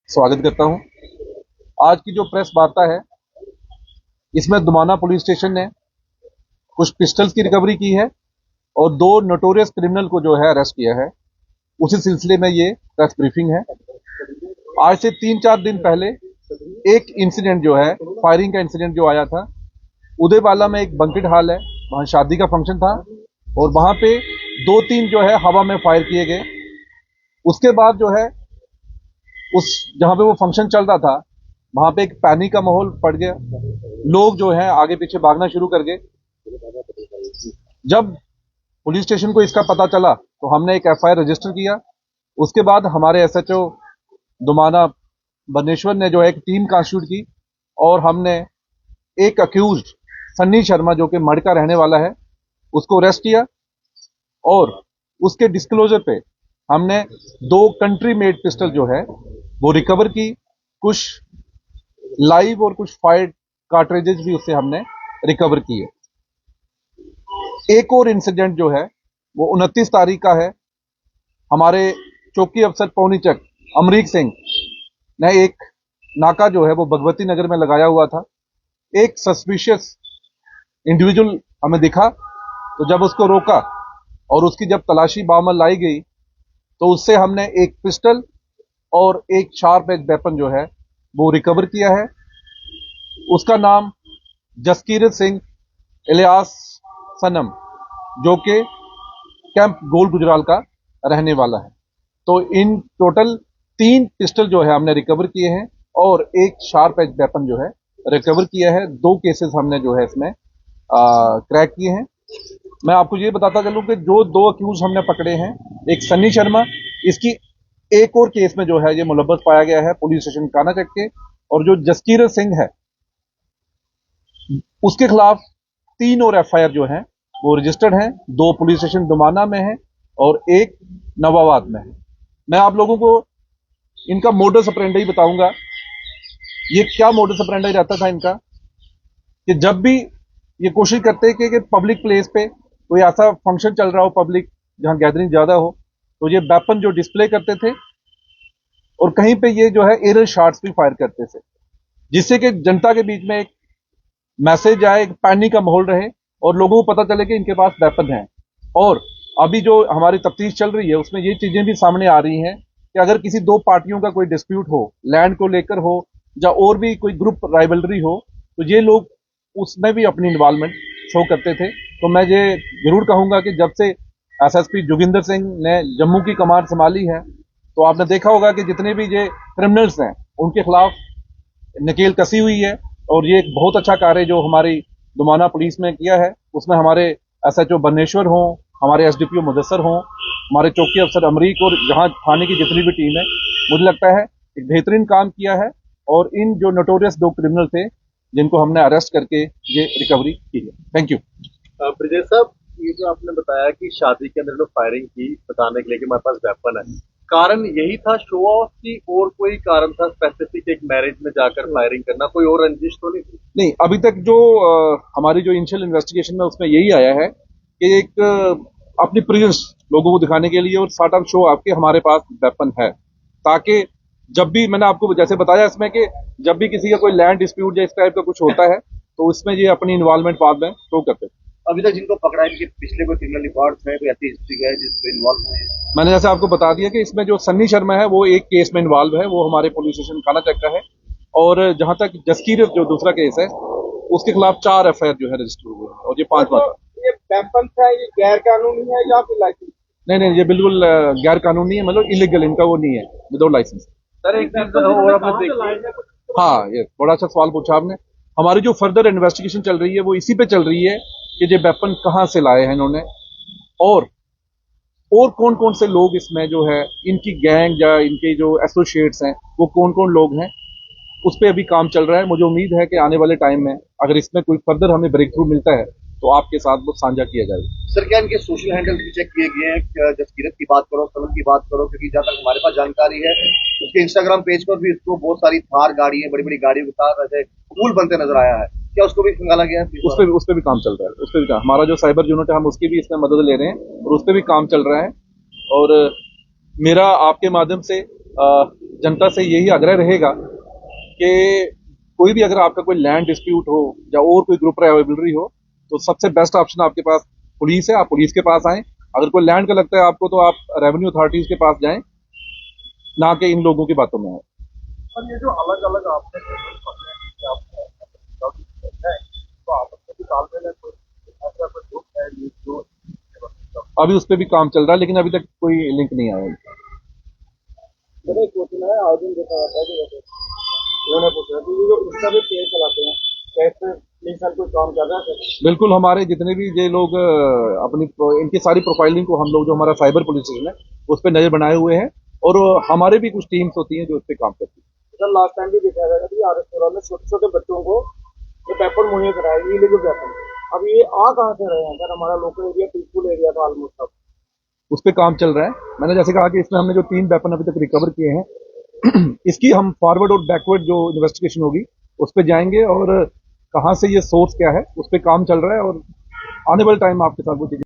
स्वागत करता हूं। आज की जो प्रेस वार्ता है, इसमें दुमाना पुलिस स्टेशन ने कुछ पिस्टल्स की रिकवरी की है और 2 नोटोरियस क्रिमिनल को जो है अरेस्ट किया है। उसी सिलसिले में ये प्रेस ब्रीफिंग है। आज से 3-4 दिन पहले एक इंसिडेंट जो है, फायरिंग का इंसिडेंट जो आया था, उदयवाला में एक बैंक्वेट हॉल है, वहां शादी का फंक्शन था और वहां पे 2-3 जो है हवा में फायर किए गए। उसके बाद जो है उस जहां पे वो फंक्शन चल रहा था, वहां पे एक पैनिक का माहौल पड़ गया। लोग जो है आगे पीछे भागना शुरू कर गए। जब पुलिस स्टेशन को इसका पता चला तो हमने एक एफआईआर रजिस्टर किया। उसके बाद हमारे एसएचओ दुमाना बनेश्वर ने जो है एक टीम कॉन्स्टिट्यूट की और हमने एक अक्यूज्ड सन्नी शर्मा जो कि मढ़ का रहने वाला है, उसको अरेस्ट किया और उसके डिस्क्लोजर पे हमने 2 कंट्री मेड पिस्टल जो है वो रिकवर की। कुछ लाइव और कुछ फायर्ड कार्ट्रिजेज भी उससे हमने रिकवर किए। एक और इंसिडेंट जो है वो 29 तारीख का है। हमारे चौकी अफसर पौनीचक अमरीक सिंह ने एक नाका जो है वो भगवती नगर में लगाया हुआ था। एक सस्पिशियस इंडिविजुअल हमें दिखा, तो जब उसको रोका और उसकी जब तलाशी बामल लाई गई तो उससे हमने एक पिस्टल और एक शार्प एज वेपन जो है वो रिकवर किया है। उसका नाम जसकीरत सिंह इलियास सनम, जो कि कैंप गोल गुजराल का रहने वाला है। तो इन टोटल 3 पिस्टल जो है हमने रिकवर किए हैं और एक शार्प एज वेपन जो है रिकवर किया है। 2 केसेस हमने जो है इसमें क्रैक किए हैं। मैं आपको ये बताता चलूं कि जो 2 अक्यूज हमने पकड़े हैं, एक सन्नी शर्मा, इसकी एक और केस में जो है ये मुलव्वस पाया गया है पुलिस स्टेशन कानाचक के, और जो जसकीरत सिंह है उसके खिलाफ 3 और एफआईआर जो है वो रजिस्टर्ड हैं। 2 पुलिस स्टेशन दुमाना में है और एक नवाबाद में है। मैं आप लोगों को इनका मोडस ऑपरेंडी बताऊंगा। ये क्या मोडस ऑपरेंडी रहता था इनका, कि जब भी ये कोशिश करते कि पब्लिक प्लेस पे कोई ऐसा फंक्शन चल रहा हो, पब्लिक जहां गैदरिंग ज्यादा हो, तो ये वेपन जो डिस्प्ले करते थे और कहीं पे ये जो है एरर शॉट्स भी फायर करते थे, जिससे कि जनता के बीच में एक मैसेज आए, एक पैनिक का माहौल रहे और लोगों को पता चले कि इनके पास वेपन है। और अभी जो हमारी तफ्तीश चल रही है उसमें ये चीजें भी सामने आ रही हैं कि अगर किसी 2 पार्टियों का कोई डिस्प्यूट हो, लैंड को लेकर हो या और भी कोई ग्रुप राइवलरी हो, तो ये लोग उसमें भी अपनी इन्वॉल्वमेंट शो करते थे। तो मैं ये जरूर कहूंगा कि जब से एसएसपी जोगिंदर सिंह ने जम्मू की कमान संभाली है, तो आपने देखा होगा कि जितने भी ये क्रिमिनल्स हैं उनके खिलाफ नकेल कसी हुई है। और ये एक बहुत अच्छा कार्य जो हमारी दुमाना पुलिस में किया है, उसमें हमारे एसएचओ बनेश्वर हों, हमारे एसडीपीओ मुदस्सर हों, हमारे चौकी अफसर अमरीक और जहां थाने की जितनी भी टीम है, मुझे लगता है एक बेहतरीन काम किया है। और इन जो नोटोरियस 2 क्रिमिनल थे जिनको हमने अरेस्ट करके ये रिकवरी की है। Thank you. ब्रिजेश साहब, ये जो आपने बताया कि शादी के अंदर फायरिंग की बताने के लिए कि हमारे पास वेपन है, कारण यही था शो ऑफ की और कोई कारण था स्पेसिफिक, एक मैरिज में जाकर फायरिंग करना, कोई और रंजिश तो नहीं थी? नहीं, अभी तक जो हमारी जो इनिशियल इन्वेस्टिगेशन में उसमें यही आया है कि एक अपनी प्रेजेंस लोगों को दिखाने के लिए और सॉर्ट ऑफ शो आपके हमारे पास वेपन है, ताकि जब भी मैंने आपको जैसे बताया इसमें कि जब भी किसी का कोई लैंड डिस्प्यूट या इस टाइप का कुछ होता है तो इसमें ये अपनी इन्वॉल्वमेंट बाद में शो करते हैं। अभी तक जिनको पकड़ा है, पिछले कोई क्रिमिनल रिकॉर्ड्स है, कोई ऐसी हिस्ट्री है जिसमें इन्वॉल्व हुए हैं? मैंने जैसे आपको बता दिया कि इसमें जो सन्नी शर्मा है वो एक केस में इन्वॉल्व है, वो हमारे पुलिस स्टेशन कानाचक का है। और जहां तक जसकीरत जो दूसरा केस है उसके खिलाफ 4 एफआईआर जो है रजिस्टर हुए हैं और ये 5 बार। ये वेपन है, ये गैर कानूनी है या फिर लाइसेंस? नहीं, ये बिल्कुल गैर कानूनी है, मतलब इलीगल, इनका वो नहीं है, विदाउट लाइसेंस। सर एक चीज और आपने देखी, हाँ, ये बड़ा अच्छा सवाल पूछा आपने। हमारी जो फर्दर इन्वेस्टिगेशन चल रही है वो इसी पे चल रही है कि ये वेपन कहां से लाए हैं इन्होंने और कौन कौन से लोग इसमें जो है इनकी गैंग या इनके जो एसोसिएट्स हैं वो कौन कौन लोग हैं, उस पर अभी काम चल रहा है। मुझे उम्मीद है कि आने वाले टाइम में अगर इसमें कोई फर्दर हमें ब्रेक थ्रू मिलता है तो आपके साथ वो साझा किया जाएगा। सर क्या इनके सोशल हैंडल भी चेक किए गए हैं? जसकीरत की बात करो, सलम की बात करो, क्योंकि जहां तक हमारे पास जानकारी है उसके इंस्टाग्राम पेज पर भी इसको बहुत सारी थार गाड़ी है, बड़ी बड़ी गाड़ियों के साथ ऐसे फूल बनते नजर आया है। क्या उसको भी खंगाला गया है? उस पर भी काम चल रहा है। उस पर भी हमारा जो साइबर यूनिट है हम उसकी भी इसमें मदद ले रहे हैं और उस पर भी काम चल रहा है। और मेरा आपके माध्यम से जनता से यही आग्रह रहेगा कि कोई भी अगर आपका कोई लैंड डिस्प्यूट हो या और कोई ग्रुप राइवलरी हो तो सबसे बेस्ट ऑप्शन आपके पास पुलिस है। आप पुलिस के पास आएं। अगर कोई लैंड का लगता है आपको तो आप रेवेन्यू अथॉरिटीज के पास जाएं, ना कि इन लोगों की बातों में आए। और ये जो अलग अलग आपने केसेस पकड़े हैं कि तो आपस में भी तालमेल है, कोई ऐसा कोई ग्रुप है जो अभी उस पर भी काम चल रहा है, लेकिन अभी तक कोई लिंक नहीं आया। आयोजन देखा जाता है कि उन्होंने पूछा कि ये जो इसका भी पेड़ चलाते हैं कैसे मिसाल कोई काम कर रहा है। बिल्कुल, हमारे जितने भी ये लोग इनकी सारी प्रोफाइलिंग को हम लोग जो हमारा साइबर पुलिस स्टेशन है उस पर नजर बनाए हुए हैं और हमारे भी कुछ टीम्स होती हैं जो इस पे काम करती है। सर लास्ट टाइम भी देखा जाएगा कि आरएसपुरा में छोटे छोटे बच्चों को ये वेपन मुहैया कराया इलीगल वेपन। अब ये आ कहाँ से रहे हैं सर? हमारा लोकल एरिया पीसफुल एरिया था ऑलमोस्ट। अब उस पर काम चल रहा है। मैंने जैसे कहा कि इसमें हमने जो 3 वेपन अभी तक रिकवर किए हैं इसकी हम फॉरवर्ड और बैकवर्ड जो इन्वेस्टिगेशन होगी उस पर जाएंगे और कहाँ से ये सोर्स क्या है उस पर काम चल रहा है और आने वाले टाइम में आपके साथ वो चीजें